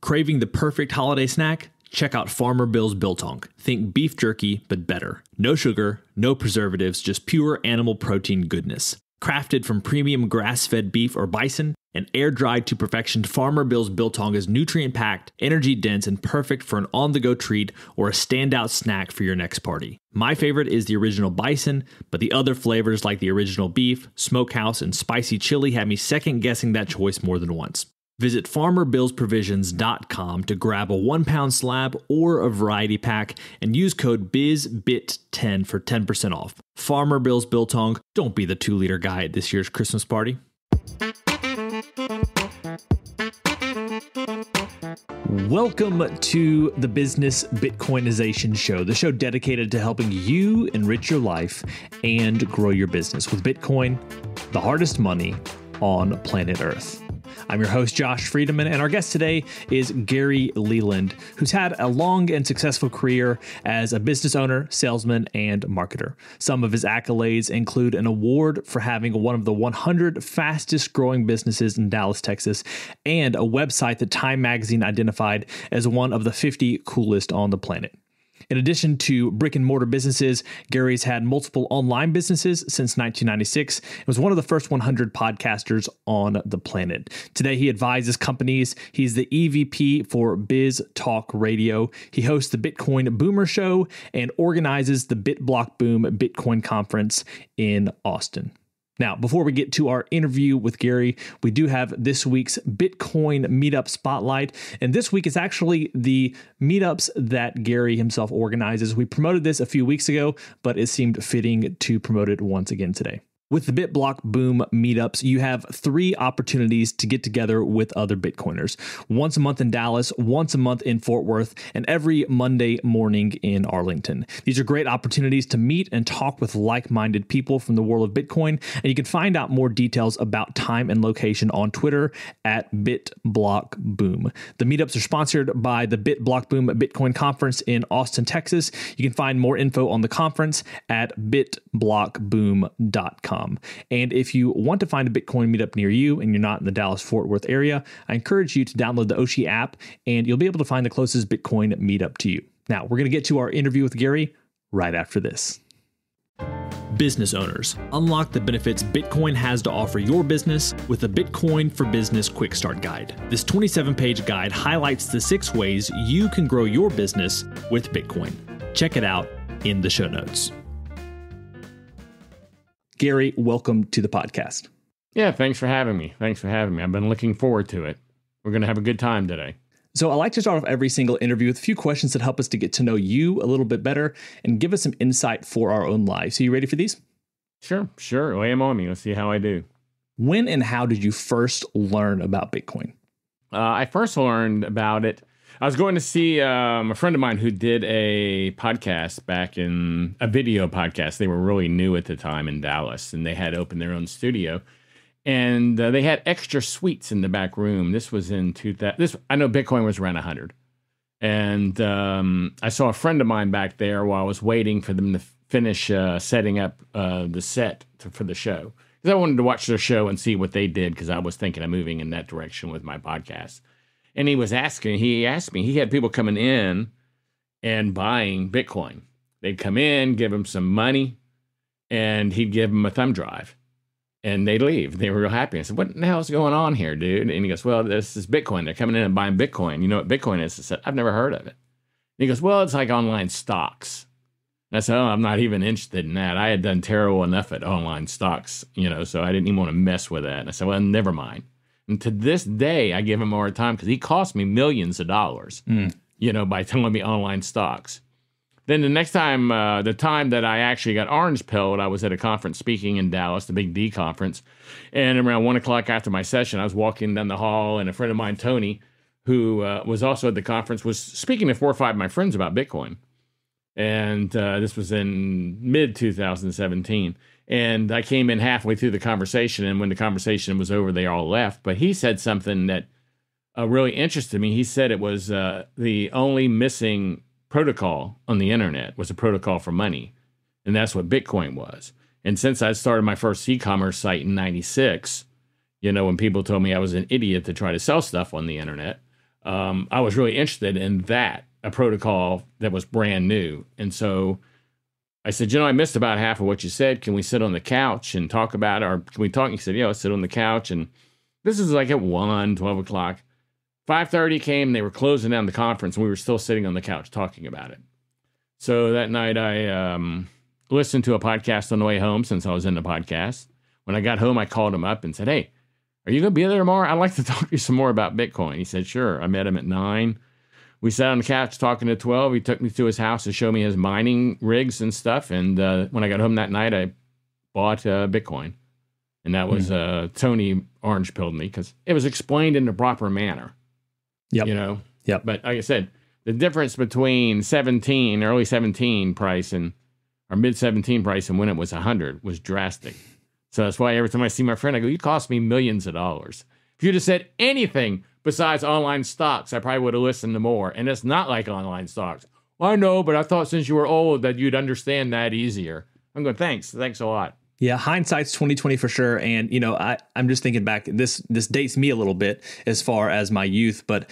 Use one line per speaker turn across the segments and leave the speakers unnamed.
Craving the perfect holiday snack? Check out Farmer Bill's Biltong. Think beef jerky, but better. No sugar, no preservatives, just pure animal protein goodness. Crafted from premium grass-fed beef or bison and air-dried to perfection, Farmer Bill's Biltong is nutrient-packed, energy-dense, and perfect for an on-the-go treat or a standout snack for your next party. My favorite is the original bison, but the other flavors like the original beef, smokehouse, and spicy chili have me second-guessing that choice more than once. Visit FarmerBillsProvisions.com to grab a 1-pound slab or a variety pack and use code BIZBIT10 for 10% off. Farmer Bill's Biltong, don't be the 2-liter guy at this year's Christmas party. Welcome to the Business Bitcoinization Show, the show dedicated to helping you enrich your life and grow your business with Bitcoin, the hardest money on planet Earth. I'm your host, Josh Friedemann, and our guest today is Gary Leland, who's had a long and successful career as a business owner, salesman, and marketer. Some of his accolades include an award for having one of the 100 fastest growing businesses in Dallas, Texas, and a website that Time Magazine identified as one of the 50 coolest on the planet. In addition to brick and mortar businesses, Gary's had multiple online businesses since 1996 and was one of the first 100 podcasters on the planet. Today, he advises companies. He's the EVP for Biz Talk Radio. He hosts the Bitcoin Boomer Show and organizes the BitBlock Boom Bitcoin Conference in Austin. Now, before we get to our interview with Gary, we do have this week's Bitcoin Meetup Spotlight. And this week is actually the meetups that Gary himself organizes. We promoted this a few weeks ago, but it seemed fitting to promote it once again today. With the BitBlock Boom meetups, you have 3 opportunities to get together with other Bitcoiners. Once a month in Dallas, once a month in Fort Worth, and every Monday morning in Arlington. These are great opportunities to meet and talk with like-minded people from the world of Bitcoin, and you can find out more details about time and location on Twitter at BitBlockBoom. The meetups are sponsored by the BitBlock Boom Bitcoin Conference in Austin, Texas. You can find more info on the conference at bitblockboom.com. And if you want to find a Bitcoin meetup near you and you're not in the Dallas-Fort Worth area, I encourage you to download the Oshi app and you'll be able to find the closest Bitcoin meetup to you. Now, we're going to get to our interview with Gary right after this. Business owners, unlock the benefits Bitcoin has to offer your business with the Bitcoin for Business Quick Start Guide. This 27-page guide highlights the 6 ways you can grow your business with Bitcoin. Check it out in the show notes. Gary, welcome to the podcast.
Yeah, thanks for having me. I've been looking forward to it. We're going to have a good time today.
So I like to start off every single interview with a few questions that help us to get to know you a little bit better and give us some insight for our own lives. So you ready for these?
Sure. Lay them on me. Let's see how I do.
When and how did you first learn about Bitcoin?
I first learned about it. I was going to see a friend of mine who did a podcast back in a video podcast. They were really new at the time in Dallas, and they had opened their own studio. And they had extra suites in the back room. This was in 2000. I know Bitcoin was around 100. And I saw a friend of mine back there while I was waiting for them to finish setting up the set for the show. Because I wanted to watch their show and see what they did, because I was thinking of moving in that direction with my podcast. And he asked me, he had people coming in and buying Bitcoin. They'd come in, give him some money, and he'd give them a thumb drive. And they'd leave. They were real happy. I said, what the hell is going on here, dude? And he goes, well, this is Bitcoin. They're coming in and buying Bitcoin. You know what Bitcoin is? I said, I've never heard of it. And he goes, well, it's like online stocks. And I said, oh, I'm not even interested in that. I had done terrible enough at online stocks, so I didn't even want to mess with that. And I said, well, never mind. And to this day, I give him a hard time because he cost me millions of dollars, by telling me online stocks. Then the next time, the time that I actually got orange pilled, I was at a conference speaking in Dallas, the Big D conference. And around 1 o'clock after my session, I was walking down the hall, and a friend of mine, Tony, who was also at the conference, was speaking to 4 or 5 of my friends about Bitcoin. And this was in mid-2017. And I came in halfway through the conversation, and when the conversation was over, they all left. But he said something that really interested me. He said it was the only missing protocol on the internet was a protocol for money, and that's what Bitcoin was. And since I started my first e-commerce site in 96, when people told me I was an idiot to try to sell stuff on the internet, I was really interested in that, a protocol that was brand new. And so I said, I missed about half of what you said. Can we sit on the couch and talk about it? Or can we talk? He said, let's sit on the couch. And this is like at 12 o'clock. 5:30 came, they were closing down the conference, and we were still sitting on the couch talking about it. So that night I listened to a podcast on the way home since I was in the podcast. When I got home, I called him up and said, hey, are you going to be there tomorrow? I'd like to talk to you some more about Bitcoin. He said, sure. I met him at 9. We sat on the couch talking at 12. He took me to his house to show me his mining rigs and stuff. And when I got home that night, I bought Bitcoin. And that was Tony orange pilled me because it was explained in the proper manner.
Yep.
Yep. But like I said, the difference between early 17 price or mid 17 price and when it was 100 was drastic. So that's why every time I see my friend, I go, you cost me millions of dollars. If you'd have said anything besides online stocks, I probably would have listened to more. And it's not like online stocks. Well, I know, but I thought since you were old that you'd understand that easier. I'm going, thanks a lot.
Yeah, hindsight's 20/20 for sure. And, I'm just thinking back, this dates me a little bit as far as my youth, but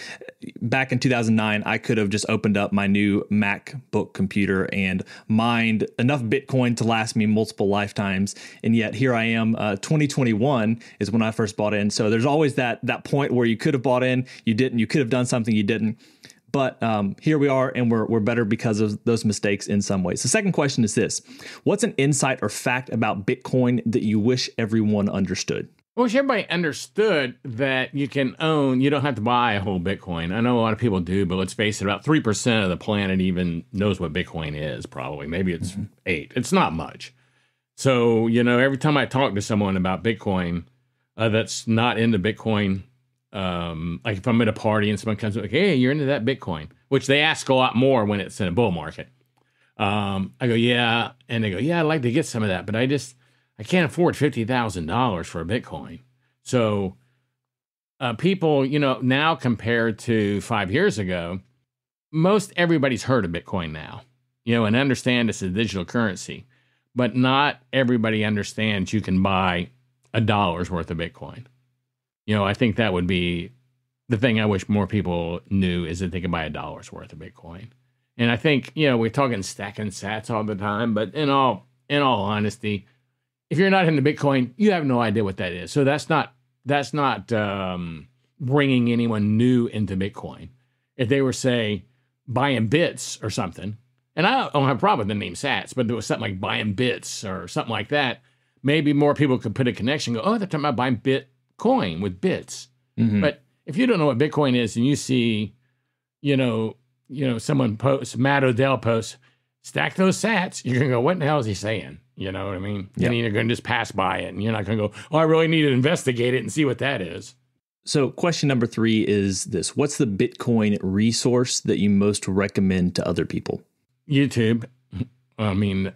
back in 2009, I could have just opened up my new MacBook computer and mined enough Bitcoin to last me multiple lifetimes. And yet here I am, 2021 is when I first bought in. So there's always that point where you could have bought in, you didn't, you could have done something you didn't. But here we are, and we're better because of those mistakes in some ways. The second question is this. What's an insight or fact about Bitcoin that you wish everyone understood?
I wish everybody understood that you don't have to buy a whole Bitcoin. I know a lot of people do, but let's face it, about 3% of the planet even knows what Bitcoin is, probably. Maybe it's 8. It's not much. So, every time I talk to someone about Bitcoin that's not into Bitcoin, like if I'm at a party and someone comes up like, hey, you're into that Bitcoin, which they ask a lot more when it's in a bull market. I go, yeah. And they go, yeah, I'd like to get some of that, but I can't afford $50,000 for a Bitcoin. So, people, now compared to 5 years ago, most everybody's heard of Bitcoin now, and understand it's a digital currency, but not everybody understands you can buy $1 worth of Bitcoin. I think that would be the thing I wish more people knew is that they could buy $1 worth of Bitcoin. And I think, we're talking stacking sats all the time, but in all honesty, if you're not into Bitcoin, you have no idea what that is. So that's not bringing anyone new into Bitcoin. If they were, say, buying bits or something, and I don't have a problem with the name sats, but there was something like buying bits or something like that, maybe more people could put a connection, go, oh, they're talking about buying Bitcoin with bits. Mm-hmm. But if you don't know what Bitcoin is and you see, someone posts, Matt Odell posts, stack those sats, you're going to go, what in the hell is he saying? You know what I mean? Yep. And you're going to just pass by it and you're not going to go, oh, I really need to investigate it and see what that is.
So question number 3 is this. What's the Bitcoin resource that you most recommend to other people?
YouTube. I mean,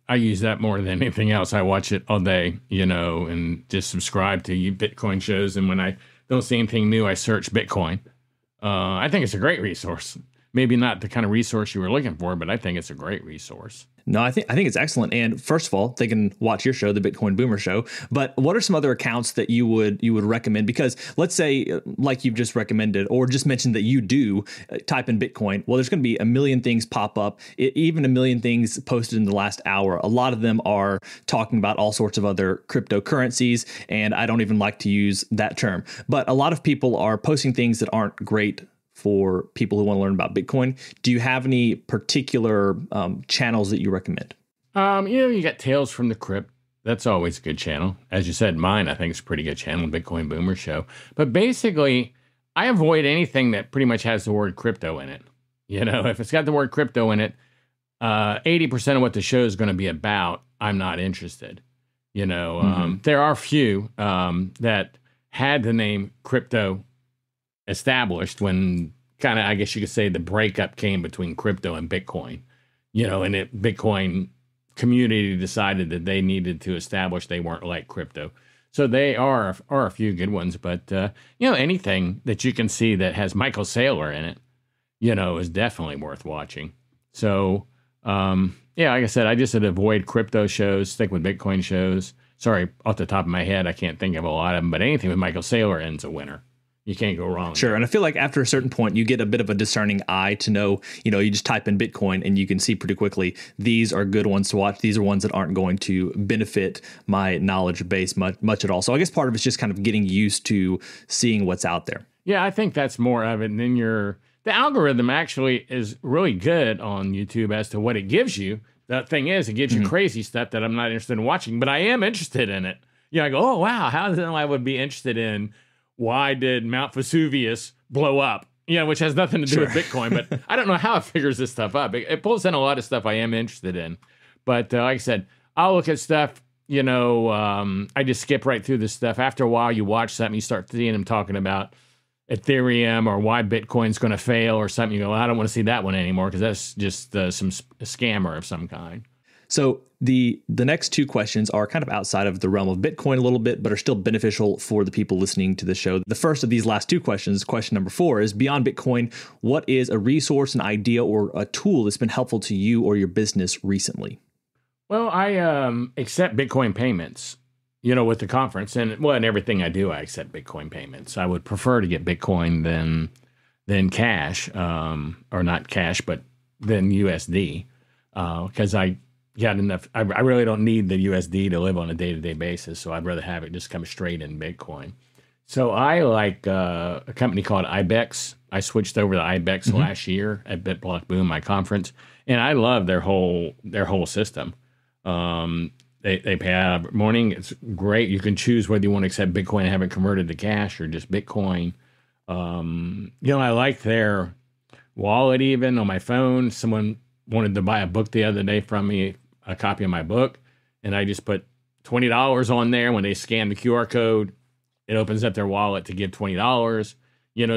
I use that more than anything else. I watch it all day, and just subscribe to Bitcoin shows. And when I don't see anything new, I search Bitcoin. I think it's a great resource. Maybe not the kind of resource you were looking for, but I think it's a great resource.
No, I think it's excellent. And first of all, they can watch your show, the Bitcoin Boomer Show. But what are some other accounts that you would recommend? Because let's say, like you've just recommended, or just mentioned that you do type in Bitcoin. Well, there's going to be a million things pop up, even a million things posted in the last hour. A lot of them are talking about all sorts of other cryptocurrencies, and I don't even like to use that term. But a lot of people are posting things that aren't great for people who want to learn about Bitcoin. Do you have any particular channels that you recommend?
You got Tales from the Crypt. That's always a good channel. As you said, mine, I think, is a pretty good channel, Bitcoin Boomer Show. But basically, I avoid anything that pretty much has the word crypto in it. If it's got the word crypto in it, 80% of what the show is going to be about, I'm not interested. There are a few that had the name crypto established when kind of, I guess you could say, the breakup came between crypto and Bitcoin, and Bitcoin community decided that they needed to establish they weren't like crypto. So they are a few good ones, but anything that you can see that has Michael Saylor in it, is definitely worth watching. So, like I said, I just would avoid crypto shows, stick with Bitcoin shows. Sorry, off the top of my head, I can't think of a lot of them, but anything with Michael Saylor in's a winner. you can't go wrong.
Sure. And I feel like after a certain point, you get a bit of a discerning eye to know, you just type in Bitcoin and you can see pretty quickly, these are good ones to watch. These are ones that aren't going to benefit my knowledge base much at all. So I guess part of it's just kind of getting used to seeing what's out there.
Yeah, I think that's more of it. And then the algorithm actually is really good on YouTube as to what it gives you. The thing is, it gives you crazy stuff that I'm not interested in watching, but I am interested in it. I go, oh, wow, how then I would be interested in why did Mount Vesuvius blow up? Which has nothing to do with Bitcoin, but I don't know how it figures this stuff up. It pulls in a lot of stuff I am interested in. But like I said, I'll look at stuff, I just skip right through this stuff. After a while, you watch something, you start seeing them talking about Ethereum or why Bitcoin's going to fail or something. You go, well, I don't want to see that one anymore because that's just some scammer of some kind.
So the next two questions are kind of outside of the realm of Bitcoin a little bit, but are still beneficial for the people listening to the show. The first of these last two questions, question number 4, is beyond Bitcoin, what is a resource, an idea, or a tool that's been helpful to you or your business recently?
Well, I accept Bitcoin payments, with the conference and everything I do, I accept Bitcoin payments. I would prefer to get Bitcoin than cash, or not cash, but than USD, because I got enough. I really don't need the USD to live on a day-to-day basis, so I'd rather have it just come straight in Bitcoin. So I like a company called Ibex. I switched over to Ibex last year at BitBlock Boom, my conference, and I love their whole system. They pay out every morning. It's great. You can choose whether you want to accept Bitcoin and have it converted to cash or just Bitcoin. I like their wallet even on my phone. Someone wanted to buy a book the other day from me, a copy of my book, and I just put $20 on there. When they scan the QR code, it opens up their wallet to give $20.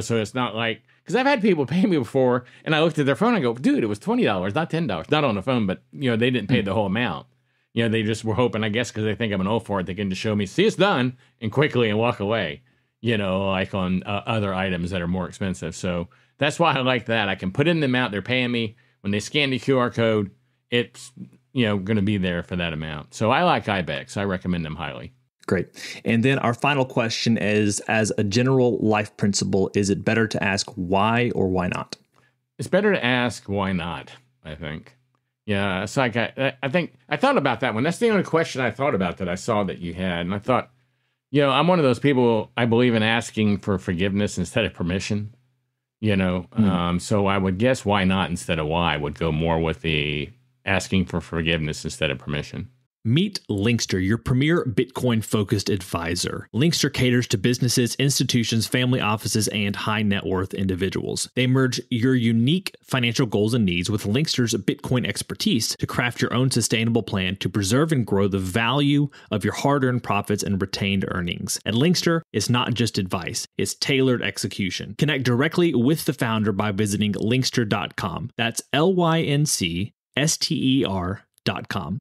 So it's not like, because I've had people pay me before, and I looked at their phone and I go, dude, it was $20, not $10. Not on the phone, but they didn't pay the whole amount. They just were hoping, I guess, because they think I'm an old for it, they can just show me, see, it's done, and quickly and walk away, like on other items that are more expensive. So that's why I like that. I can put in the amount they're paying me. When they scan the QR code, it's, going to be there for that amount. So I like Ibex. I recommend them highly.
Great. And then our final question is, as a general life principle, is it better to ask why or why not?
It's better to ask why not, I think. Yeah, it's like I think I thought about that one. That's the only question I thought about that I saw that you had. And I thought, I'm one of those people, I believe in asking for forgiveness instead of permission, So I would guess why not instead of why would go more with the asking for forgiveness instead of permission.
Meet Linkster, your premier Bitcoin-focused advisor. Linkster caters to businesses, institutions, family offices, and high-net-worth individuals. They merge your unique financial goals and needs with Linkster's Bitcoin expertise to craft your own sustainable plan to preserve and grow the value of your hard-earned profits and retained earnings. At Linkster, it's not just advice, it's tailored execution. Connect directly with the founder by visiting linkster.com. That's LYNCSTER.com.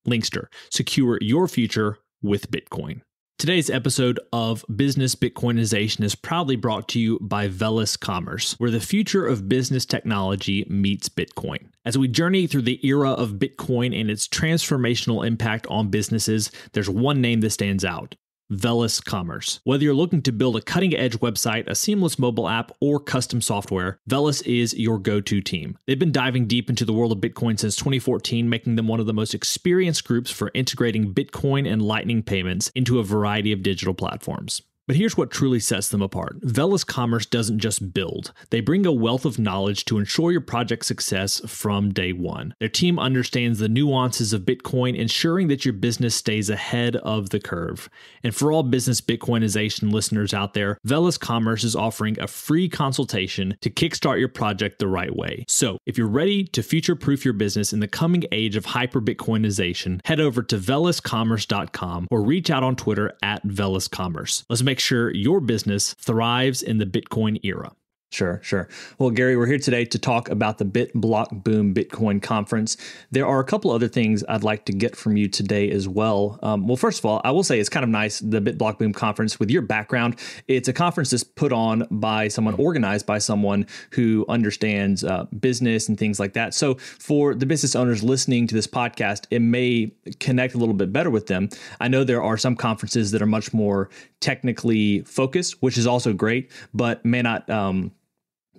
Linkster. Secure your future with Bitcoin. Today's episode of Business Bitcoinization is proudly brought to you by Velis Commerce, where the future of business technology meets Bitcoin. As we journey through the era of Bitcoin and its transformational impact on businesses, there's one name that stands out: Velis Commerce. Whether you're looking to build a cutting-edge website, a seamless mobile app, or custom software, Velis is your go-to team. They've been diving deep into the world of Bitcoin since 2014, making them one of the most experienced groups for integrating Bitcoin and Lightning payments into a variety of digital platforms. But here's what truly sets them apart. Velis Commerce doesn't just build. They bring a wealth of knowledge to ensure your project's success from day one. Their team understands the nuances of Bitcoin, ensuring that your business stays ahead of the curve. And for all business Bitcoinization listeners out there, Velis Commerce is offering a free consultation to kickstart your project the right way. So if you're ready to future-proof your business in the coming age of hyper-Bitcoinization, head over to veliscommerce.com or reach out on Twitter at VelisCommerce. Let's make sure your business thrives in the Bitcoin era. Sure, sure. Well, Gary, we're here today to talk about the BitBlock Bitcoin Conference. There are a couple other things I'd like to get from you today as well. Well, first of all, I will say it's kind of nice, the BitBlock Conference, with your background. It's a conference that's put on by someone, organized by someone who understands business and things like that. So for the business owners listening to this podcast, it may connect a little bit better with them. I know there are some conferences that are much more technically focused, which is also great, but may not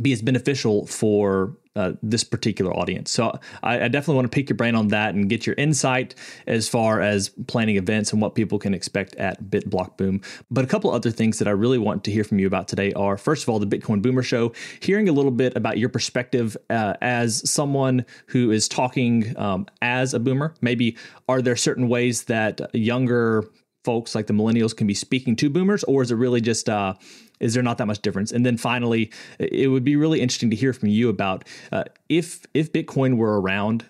be as beneficial for this particular audience. So I definitely want to pick your brain on that and get your insight as far as planning events and what people can expect at BitBlock. But a couple other things that I really want to hear from you about today are, first of all, the Bitcoin Boomer Show, hearing a little bit about your perspective as someone who is talking as a boomer. Maybe are there certain ways that younger folks like the millennials can be speaking to boomers, or is it really just is there not that much difference? And then finally, it would be really interesting to hear from you about if Bitcoin were around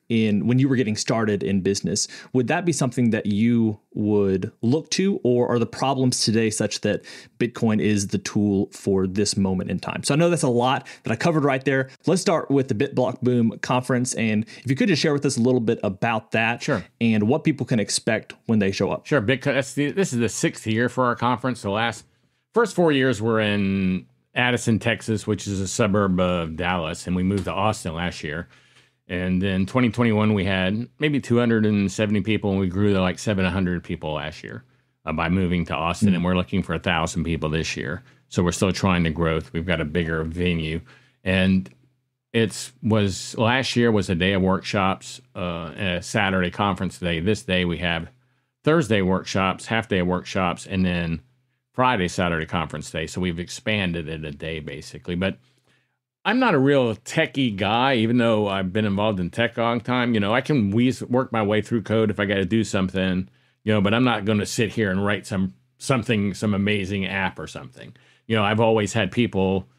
when you were getting started in business, would that be something that you would look to, or are the problems today such that Bitcoin is the tool for this moment in time? So I know that's a lot that I covered right there. Let's start with the BitBlock Conference. And if you could just share with us a little bit about that.
Sure.
And what people can expect when they show up.
Sure. This is the 6th year for our conference. The first 4 years were in Addison, Texas, which is a suburb of Dallas, and we moved to Austin last year. And then 2021, we had maybe 270 people, and we grew to like 700 people last year by moving to Austin. And we're looking for 1,000 people this year. So we're still trying to grow. We've got a bigger venue. And last year was a day of workshops, a Saturday conference day. This day we have Thursday workshops, half day of workshops, and then Friday, Saturday conference day. So we've expanded it a day basically. But I'm not a real techie guy, even though I've been involved in tech a long time. I can work my way through code if I got to do something, but I'm not going to sit here and write some amazing app or something. I've always had people,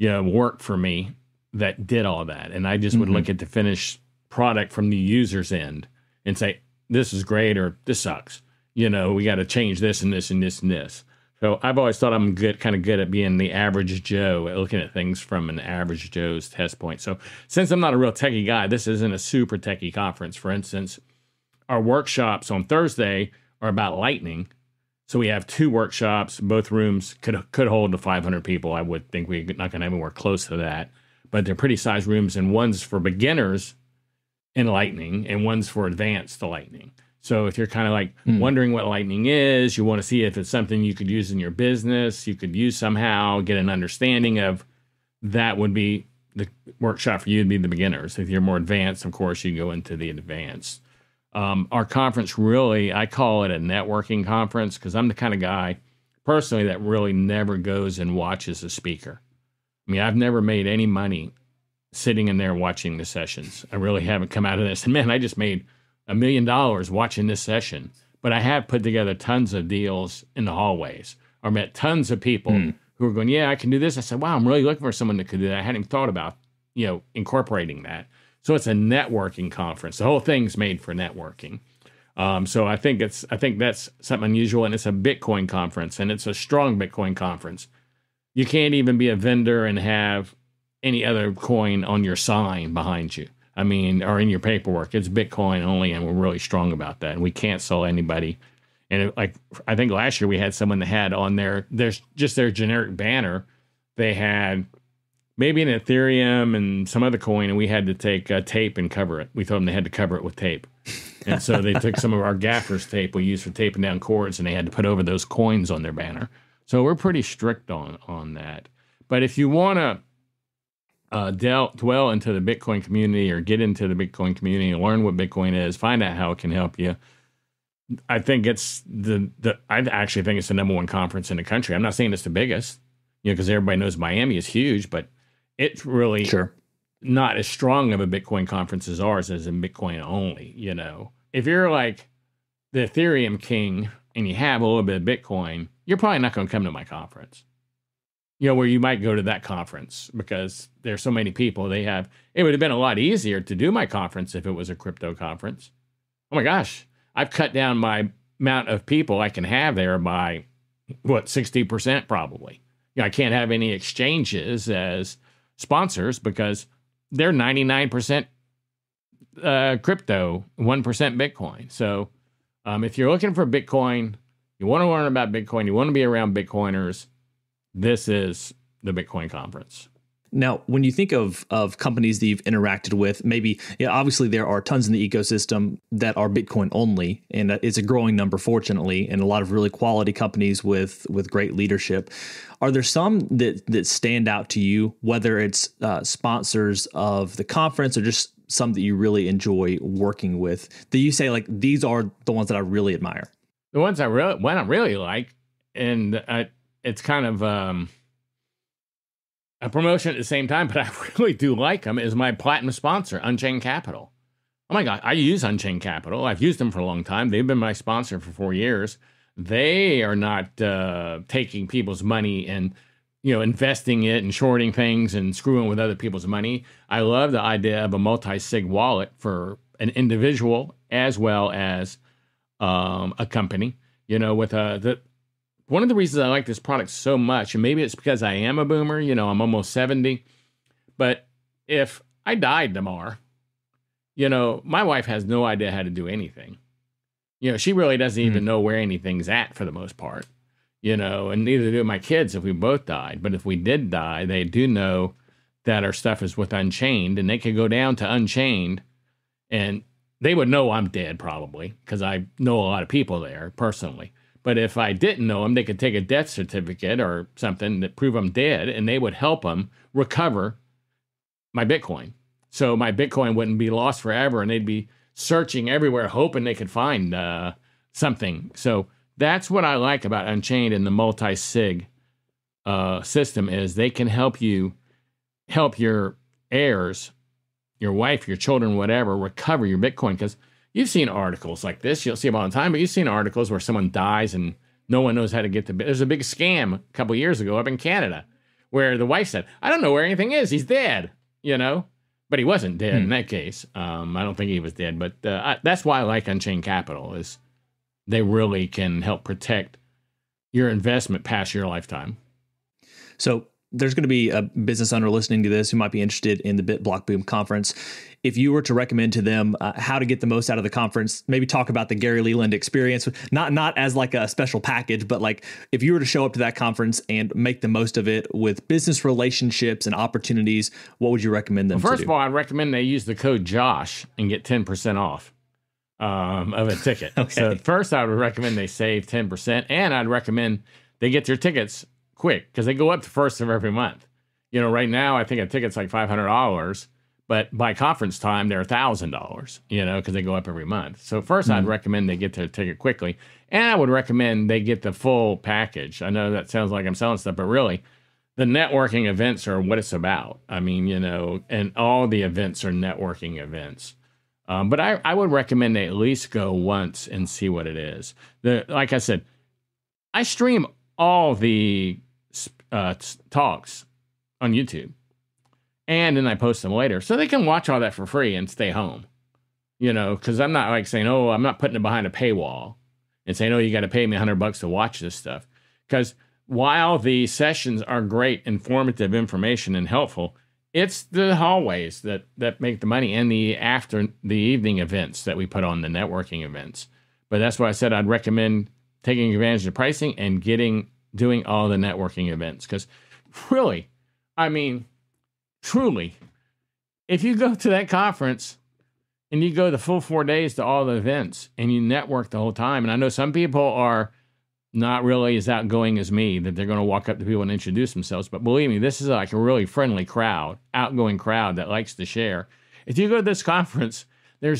work for me that did all that. And I just would look at the finished product from the user's end and say, this is great or this sucks. We got to change this and this and this and this. So I've always thought I'm kind of good at being the average Joe, looking at things from an average Joe's test point. So since I'm not a real techie guy, this isn't a super techie conference. For instance, our workshops on Thursday are about Lightning. So we have 2 workshops. Both rooms could hold to 500 people. I would think we're not going to have anywhere close to that. But they're pretty sized rooms, and one's for beginners in Lightning, and one's for advanced to Lightning. So if you're kind of like wondering what Lightning is, you want to see if it's something you could use in your business, you could use somehow, get an understanding of, that would be the workshop for you, to be the beginners. If you're more advanced, of course, you go into the advanced. Our conference really, I call it a networking conference, because I'm the kind of guy personally that really never goes and watches a speaker. I mean, I've never made any money sitting in there watching the sessions. I really haven't come out of this. And man, I just made $1 million watching this session, but I have put together tons of deals in the hallways, or met tons of people who are going, yeah, I can do this. I said, wow, I'm really looking for someone that could do that. I hadn't even thought about, incorporating that. So it's a networking conference. The whole thing's made for networking. So I think that's something unusual, and it's a Bitcoin conference, and it's a strong Bitcoin conference. You can't even be a vendor and have any other coin on your sign behind you. I mean, or in your paperwork. It's Bitcoin only, and we're really strong about that. And we can't sell anybody. And I think last year we had someone that had on their generic banner, they had maybe an Ethereum and some other coin, and we had to take tape and cover it. We told them they had to cover it with tape. And so they took some of our gaffer's tape we use for taping down cords, and they had to put over those coins on their banner. So we're pretty strict on that. But if you want to dwell into the Bitcoin community, or get into the Bitcoin community and learn what Bitcoin is, find out how it can help you, I think it's I actually think it's the number 1 conference in the country. I'm not saying it's the biggest, because everybody knows Miami is huge, but it's really not as strong of a Bitcoin conference as ours is in Bitcoin only. If you're like the Ethereum king and you have a little bit of Bitcoin, you're probably not going to come to my conference. Where you might go to that conference because there's so many people it would have been a lot easier to do my conference if it was a crypto conference. Oh my gosh, I've cut down my amount of people I can have there by 60% probably, I can't have any exchanges as sponsors because they're 99% crypto, 1% Bitcoin. So if you're looking for Bitcoin, you want to learn about Bitcoin, you want to be around Bitcoiners, this is the Bitcoin conference.
Now, when you think of companies that you've interacted with, maybe, obviously there are tons in the ecosystem that are Bitcoin only, and it's a growing number, fortunately, and a lot of really quality companies with great leadership. Are there some that stand out to you, whether it's sponsors of the conference or just some that you really enjoy working with, that you say, like, these are the ones that I really admire?
The ones I really like, and it's kind of a promotion at the same time, but I really do like them, is my platinum sponsor, Unchained Capital. Oh my God, I use Unchained Capital. I've used them for a long time. They've been my sponsor for 4 years. They are not taking people's money and, investing it and shorting things and screwing with other people's money. I love the idea of a multi-sig wallet for an individual as well as a company, one of the reasons I like this product so much, and maybe it's because I am a boomer, I'm almost 70, but if I died tomorrow, my wife has no idea how to do anything. She really doesn't even know where anything's at for the most part, and neither do my kids if we both died. But if we did die, they do know that our stuff is with Unchained, and they could go down to Unchained, and they would know I'm dead probably, because I know a lot of people there personally. But if I didn't know them, they could take a death certificate or something that prove I'm dead, and they would help them recover my Bitcoin. So my Bitcoin wouldn't be lost forever, and they'd be searching everywhere, hoping they could find something. So that's what I like about Unchained and the multi-sig system, is they can help you help your heirs, your wife, your children, whatever, recover your Bitcoin. Because you've seen articles like this. You'll see them all the time, but you've seen articles where someone dies and no one knows how to get the... There's a big scam a couple of years ago up in Canada where the wife said, I don't know where anything is. He's dead, But he wasn't dead in that case. I don't think he was dead. But that's why I like Unchained Capital, is they really can help protect your investment past your lifetime.
So there's going to be a business owner listening to this who might be interested in the Block Boom conference. If you were to recommend to them how to get the most out of the conference, maybe talk about the Gary Leland experience, not as like a special package, but like if you were to show up to that conference and make the most of it with business relationships and opportunities, what would you recommend them to do?
First of all, I'd recommend they use the code JOSH and get 10% off of a ticket. Okay. So first, I would recommend they save 10%, and I'd recommend they get their tickets quick, because they go up the first of every month. Right now, I think a ticket's like $500, but by conference time, they're $1,000, because they go up every month. So first, I'd recommend they get their ticket quickly, and I would recommend they get the full package. I know that sounds like I'm selling stuff, but really, the networking events are what it's about. I mean, and all the events are networking events. But I would recommend they at least go once and see what it is. Like I said, I stream all the talks on YouTube, and then I post them later so they can watch all that for free and stay home, because I'm not like saying, I'm not putting it behind a paywall and saying, you got to pay me $100 to watch this stuff. Because while the sessions are great, informative information and helpful, it's the hallways that make the money, and the evening events that we put on, the networking events. But that's why I said I'd recommend taking advantage of pricing and doing all the networking events. Because really, truly, if you go to that conference and you go the full 4 days to all the events and you network the whole time, and I know some people are not really as outgoing as me, that they're going to walk up to people and introduce themselves. But believe me, this is like a really friendly crowd, outgoing crowd that likes to share. If you go to this conference, and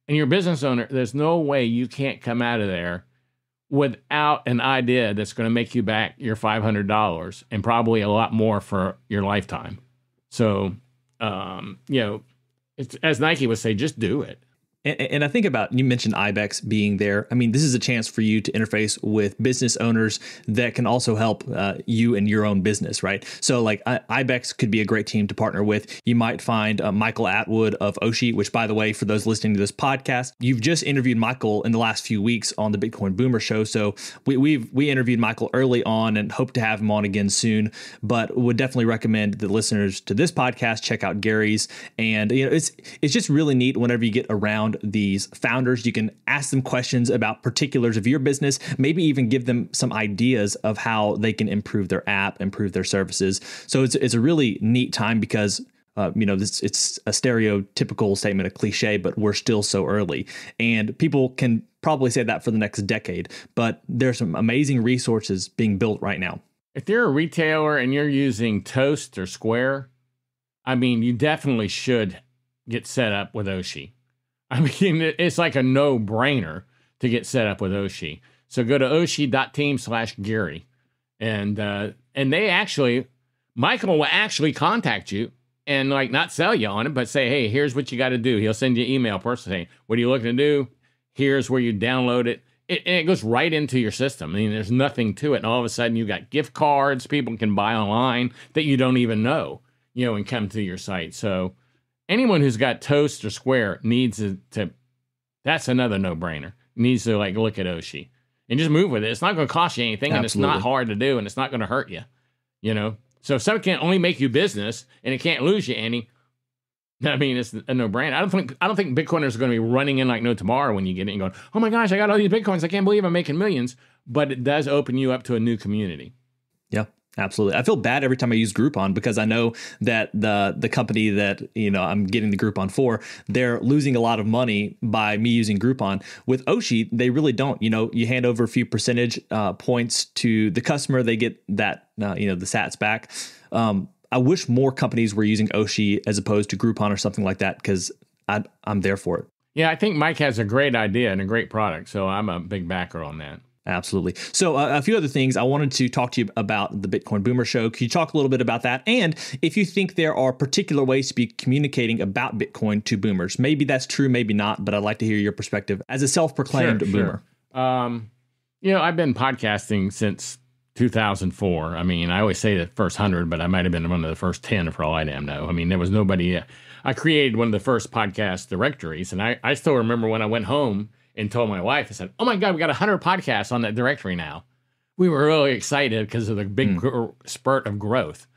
you're a business owner, there's no way you can't come out of there without an idea that's going to make you back your $500 and probably a lot more for your lifetime. So, it's, as Nike would say, just do it.
And I think about, you mentioned IBEX being there. I mean, this is a chance for you to interface with business owners that can also help you in your own business, right? So like IBEX could be a great team to partner with. You might find Michael Atwood of Oshi, which, by the way, for those listening to this podcast, you've just interviewed Michael in the last few weeks on the Bitcoin Boomer Show. So we interviewed Michael early on and hope to have him on again soon, but would definitely recommend the listeners to this podcast check out Gary's. And it's just really neat whenever you get around these founders. You can ask them questions about particulars of your business, maybe even give them some ideas of how they can improve their app, improve their services. So it's a really neat time because it's a stereotypical statement, a cliche, but we're still so early. And people can probably say that for the next decade, but there's some amazing resources being built right now.
If you're a retailer and you're using Toast or Square, I mean, you definitely should get set up with Oshi. I mean, it's like a no-brainer to get set up with Oshi. So go to oshi.team/Gary. And Michael will actually contact you and like not sell you on it, but say, hey, here's what you got to do. He'll send you an email personally saying, what are you looking to do? Here's where you download it. And it goes right into your system. I mean, there's nothing to it. And all of a sudden you got gift cards people can buy online that you don't even know, and come to your site. So anyone who's got Toast or Square needs to that's another no-brainer. Needs to like look at Oshi and just move with it. It's not going to cost you anything.
Absolutely.
And it's not hard to do, and it's not going to hurt you, So if someone can only make you business and it can't lose you any, I mean, it's a no-brainer. I don't think Bitcoiners are going to be running in like no tomorrow when you get in and going, oh my gosh, I got all these Bitcoins. I can't believe I'm making millions. But it does open you up to a new community.
Yeah. Absolutely. I feel bad every time I use Groupon because I know that the company that, I'm getting the Groupon for, they're losing a lot of money by me using Groupon. With Oshi, they really don't. You hand over a few percentage points to the customer, they get that, the sats back. I wish more companies were using Oshi as opposed to Groupon or something like that because I'm there for it.
Yeah, I think Mike has a great idea and a great product. So I'm a big backer on that.
Absolutely. So a few other things I wanted to talk to you about the Bitcoin Boomer Show. Can you talk a little bit about that? And if you think there are particular ways to be communicating about Bitcoin to boomers, maybe that's true, maybe not, but I'd like to hear your perspective as a self-proclaimed boomer.
I've been podcasting since 2004. I mean, I always say the first 100, but I might have been one of the first 10 for all I damn know. I mean, there was nobody. I created one of the first podcast directories, and I still remember when I went home and told my wife, I said, oh my God, we got 100 podcasts on that directory now. We were really excited because of the big spurt of growth.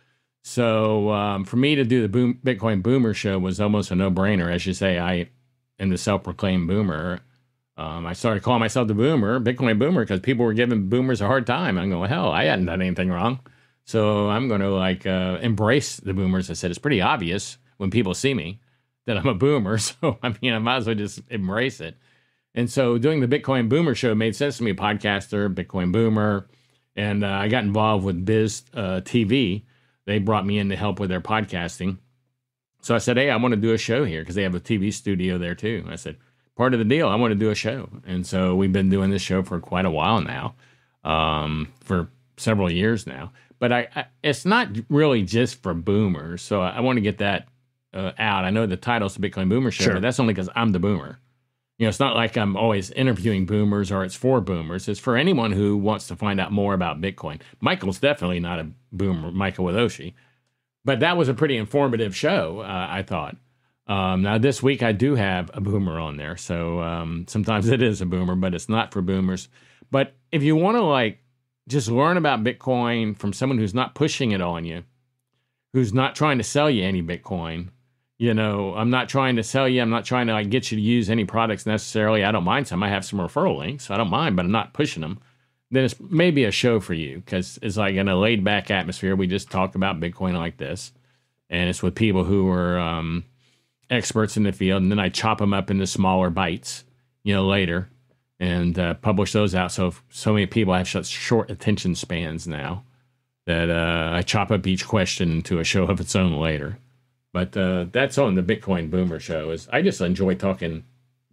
So for me to do the Bitcoin Boomer Show was almost a no-brainer. As you say, I am the self-proclaimed boomer. I started calling myself the boomer, Bitcoin Boomer, because people were giving boomers a hard time. I'm going, hell, I hadn't done anything wrong. So I'm going to embrace the boomers. I said, it's pretty obvious when people see me that I'm a boomer. So, I might as well just embrace it. And so doing the Bitcoin Boomer Show made sense to me, podcaster, Bitcoin Boomer. And I got involved with Biz TV. They brought me in to help with their podcasting. So I said, hey, I want to do a show here because they have a TV studio there too. I said, part of the deal, I want to do a show. And so we've been doing this show for quite a while now, for several years now. But it's not really just for boomers. So I want to get that out. I know the title's the Bitcoin Boomer Show, but that's only because I'm the boomer. It's not like I'm always interviewing boomers or it's for boomers. It's for anyone who wants to find out more about Bitcoin. Michael's definitely not a boomer, Michael with Oshi. But that was a pretty informative show, I thought. Now, this week I do have a boomer on there. So sometimes it is a boomer, but it's not for boomers. But if you want to just learn about Bitcoin from someone who's not pushing it on you, who's not trying to sell you any Bitcoin, I'm not trying to sell you. I'm not trying to get you to use any products necessarily. I don't mind some. I have some referral links. So I don't mind, but I'm not pushing them. Then it's maybe a show for you because it's like in a laid back atmosphere. We just talk about Bitcoin like this. And it's with people who are experts in the field. And then I chop them up into smaller bites, later and publish those out. So many people have such short attention spans now that I chop up each question into a show of its own later. But that's on the Bitcoin Boomer Show. I just enjoy talking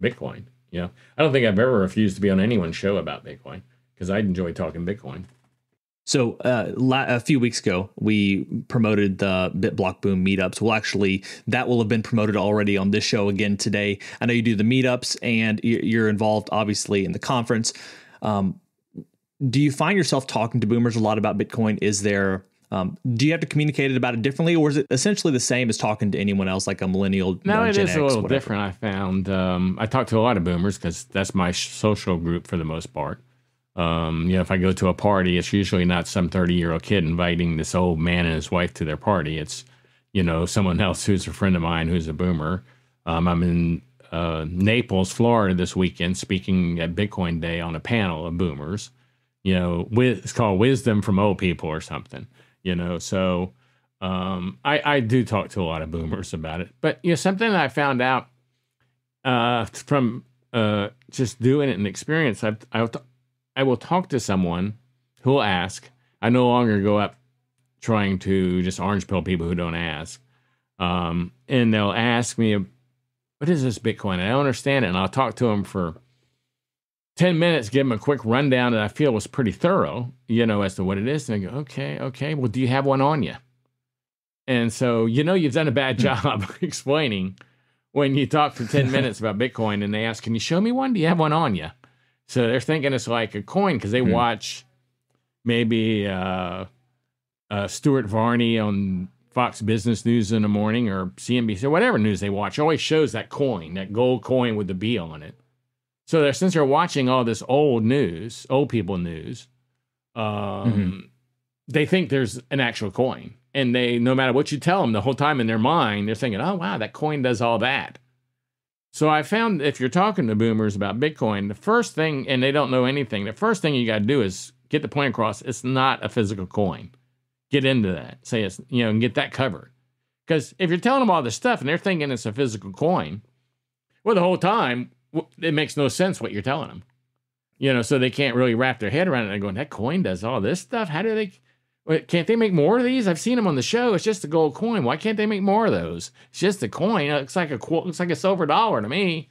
Bitcoin. I don't think I've ever refused to be on anyone's show about Bitcoin because I enjoy talking Bitcoin.
So a few weeks ago, we promoted the BitBlock Boom meetups. Well, actually, that will have been promoted already on this show again today. I know you do the meetups and you're involved, obviously, in the conference. Do you find yourself talking to boomers a lot about Bitcoin? Is there, do you have to communicate about it differently, or is it essentially the same as talking to anyone else, like a millennial?
No, it
Gen
is
X,
a little
whatever?
different. I found I talk to a lot of boomers because that's my social group for the most part. If I go to a party, it's usually not some 30-year-old kid inviting this old man and his wife to their party. It's, someone else who's a friend of mine who's a boomer. I'm in Naples, Florida this weekend speaking at Bitcoin Day on a panel of boomers. It's called Wisdom from Old People or something, So I do talk to a lot of boomers about it. But, something that I found out from just doing it and experience, I will talk to someone who will ask. I no longer go up trying to just orange pill people who don't ask. And they'll ask me, what is this Bitcoin? I don't understand it. And I'll talk to them for 10 minutes, give them a quick rundown that I feel was pretty thorough, as to what it is. And I go, okay. Well, do you have one on you? And so, you've done a bad job explaining when you talk for 10 minutes about Bitcoin and they ask, can you show me one? Do you have one on you? So they're thinking it's like a coin because they watch maybe Stuart Varney on Fox Business News in the morning or CNBC or whatever news they watch. Always shows that coin, that gold coin with the B on it. So since they're watching all this old people news, they think there's an actual coin. And no matter what you tell them the whole time in their mind, they're thinking, oh, wow, that coin does all that. So I found if you're talking to boomers about Bitcoin, the first thing, and they don't know anything, the first thing you got to do is get the point across. It's not a physical coin. Get into that. Say it's, and get that covered. Because if you're telling them all this stuff and they're thinking it's a physical coin, well, the whole time, it makes no sense what you're telling them. So they can't really wrap their head around it. They're going, that coin does all this stuff? How do they... Can't they make more of these? I've seen them on the show. It's just a gold coin. Why can't they make more of those? It's just a coin. It looks like a silver dollar to me,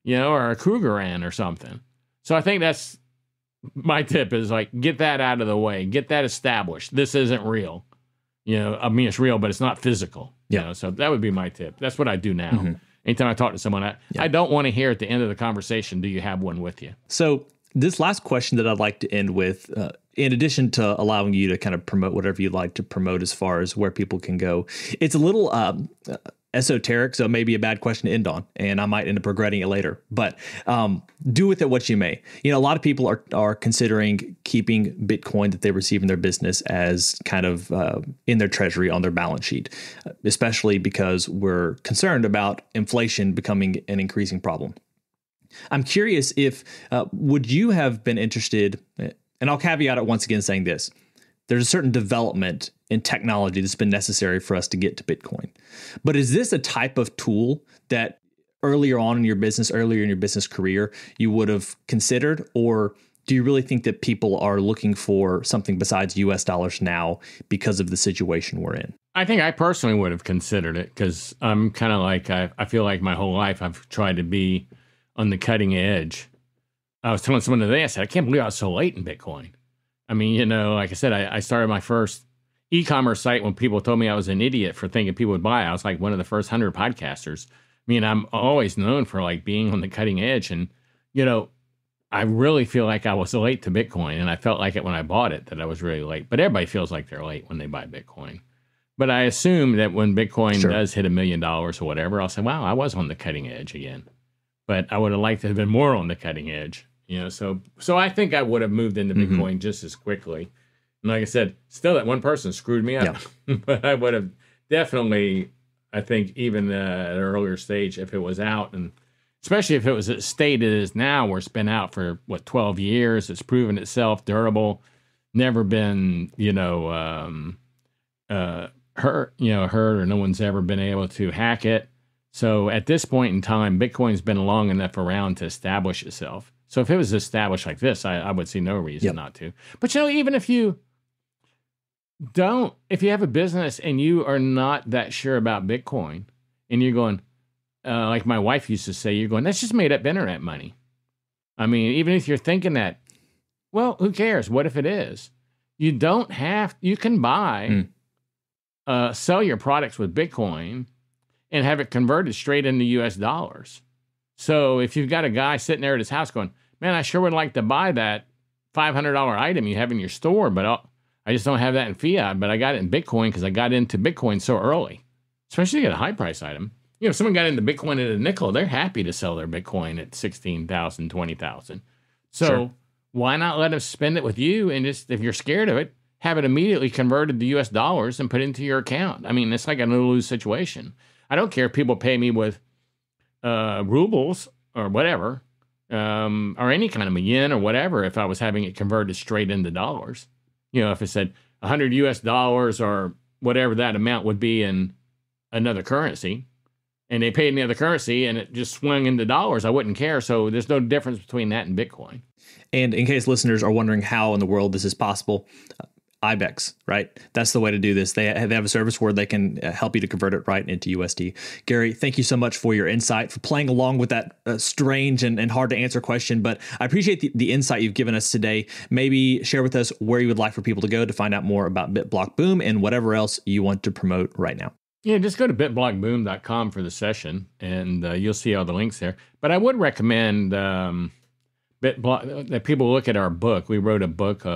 or a Krugerrand or something. So I think that's my tip is like, get that out of the way. Get that established. This isn't real. It's real, but it's not physical. So that would be my tip. That's what I do now. Anytime I talk to someone, I don't want to hear at the end of the conversation, do you have one with you?
So this last question that I'd like to end with, in addition to allowing you to kind of promote whatever you'd like to promote as far as where people can go, it's a little esoteric, so maybe a bad question to end on, and I might end up regretting it later. But do with it what you may. A lot of people are considering keeping Bitcoin that they receive in their business as kind of in their treasury on their balance sheet, especially because we're concerned about inflation becoming an increasing problem. I'm curious if, would you have been interested, and I'll caveat it once again saying this, there's a certain development in technology that's been necessary for us to get to Bitcoin. But is this a type of tool that earlier in your business career, you would have considered? Or do you really think that people are looking for something besides US dollars now because of the situation we're in?
I think I personally would have considered it because I'm kind of like, I feel like my whole life I've tried to be on the cutting edge. I was telling someone today, I said, I can't believe I was so late in Bitcoin. I mean, like I said, I started my first e-commerce site when people told me I was an idiot for thinking people would buy. I was like one of the first 100 podcasters. I mean, I'm always known for like being on the cutting edge. And, I really feel like I was late to Bitcoin. And I felt like it when I bought it, that I was really late. But everybody feels like they're late when they buy Bitcoin. But I assume that when Bitcoin does hit $1 million or whatever, I'll say, wow, I was on the cutting edge again. But I would have liked to have been more on the cutting edge, So I think I would have moved into Bitcoin just as quickly. And like I said, still that one person screwed me up. Yeah. But I would have definitely, I think, even at an earlier stage, if it was out, and especially if it was at the state it is now, where it's been out for 12 years, it's proven itself durable, never been, hurt, or no one's ever been able to hack it. So at this point in time, Bitcoin's been long enough around to establish itself. So if it was established like this, I would see no reason not to. But even if you have a business and you are not that sure about Bitcoin, and you're going, like my wife used to say, you're going, that's just made up internet money. I mean, even if you're thinking that, well, who cares? What if it is? you can buy, sell your products with Bitcoin and have it converted straight into US dollars. So if you've got a guy sitting there at his house going, man, I sure would like to buy that $500 item you have in your store, but I just don't have that in fiat, but I got it in Bitcoin because I got into Bitcoin so early, especially at a high price item. You know, if someone got into Bitcoin at a nickel, they're happy to sell their Bitcoin at 16,000, 20,000. So
Sure.
Why not let them spend it with you? And just, if you're scared of it, have it immediately converted to US dollars and put it into your account. I mean, it's like a no-lose situation. I don't care if people pay me with rubles or whatever, or any kind of a yen or whatever, if I was having it converted straight into dollars. You know, if it said 100 US dollars or whatever that amount would be in another currency, and they paid in the other currency and it just swung into dollars, I wouldn't care. So there's no difference between that and Bitcoin.
And in case listeners are wondering how in the world this is possible, IBEX, right? That's the way to do this. They have a service where they can help you to convert it right into USD. Gary, thank you so much for your insight, for playing along with that strange and hard to answer question. But I appreciate the insight you've given us today. Maybe share with us where you would like for people to go to find out more about BitBlockBoom and whatever else you want to promote right now.
Yeah, just go to bitblockboom.com for the session, and you'll see all the links there. But I would recommend that people look at our book. We wrote a book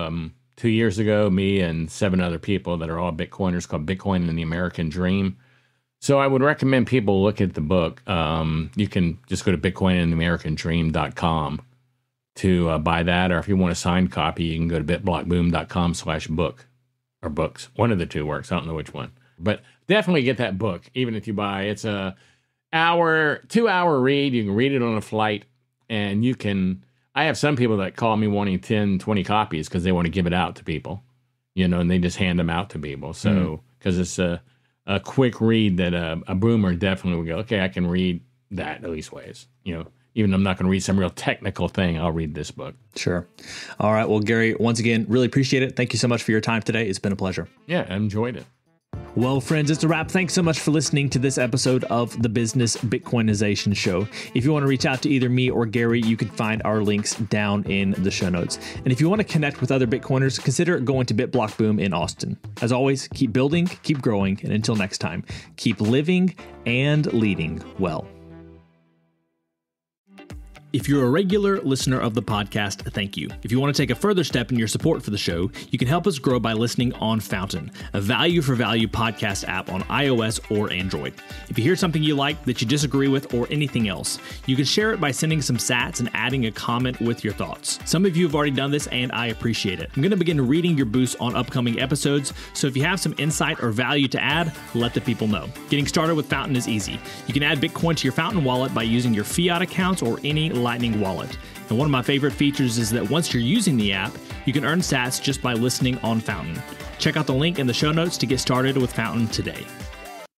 2 years ago, me and 7 other people that are all Bitcoiners, called Bitcoin and the American Dream. So I would recommend people look at the book. You can just go to bitcoinandtheamericandream.com to buy that. Or if you want a signed copy, you can go to bitblockboom.com/book or books. One of the two works. I don't know which one. But definitely get that book, even if you buy. It's a 2-hour read. You can read it on a flight, and you can... I have some people that call me wanting 10, 20 copies because they want to give it out to people, you know, and they just hand them out to people. So, because it's a quick read that a boomer definitely would go, okay, I can read that at least ways, you know. Even though I'm not going to read some real technical thing, I'll read this book.
Sure. All right. Well, Gary, once again, really appreciate it. Thank you so much for your time today. It's been a pleasure.
Yeah, I enjoyed it.
Well, friends, it's a wrap. Thanks so much for listening to this episode of the Business Bitcoinization Show. If you want to reach out to either me or Gary, you can find our links down in the show notes. And if you want to connect with other Bitcoiners, consider going to BitBlockBoom in Austin. As always, keep building, keep growing, and until next time, keep living and leading well. If you're a regular listener of the podcast, thank you. If you want to take a further step in your support for the show, you can help us grow by listening on Fountain, a value-for-value podcast app on iOS or Android. If you hear something you like that you disagree with or anything else, you can share it by sending some sats and adding a comment with your thoughts. Some of you have already done this, and I appreciate it. I'm going to begin reading your boosts on upcoming episodes, so if you have some insight or value to add, let the people know. Getting started with Fountain is easy. You can add Bitcoin to your Fountain wallet by using your fiat accounts or any Lightning wallet. And one of my favorite features is that once you're using the app, you can earn sats just by listening on Fountain. Check out the link in the show notes to get started with Fountain today.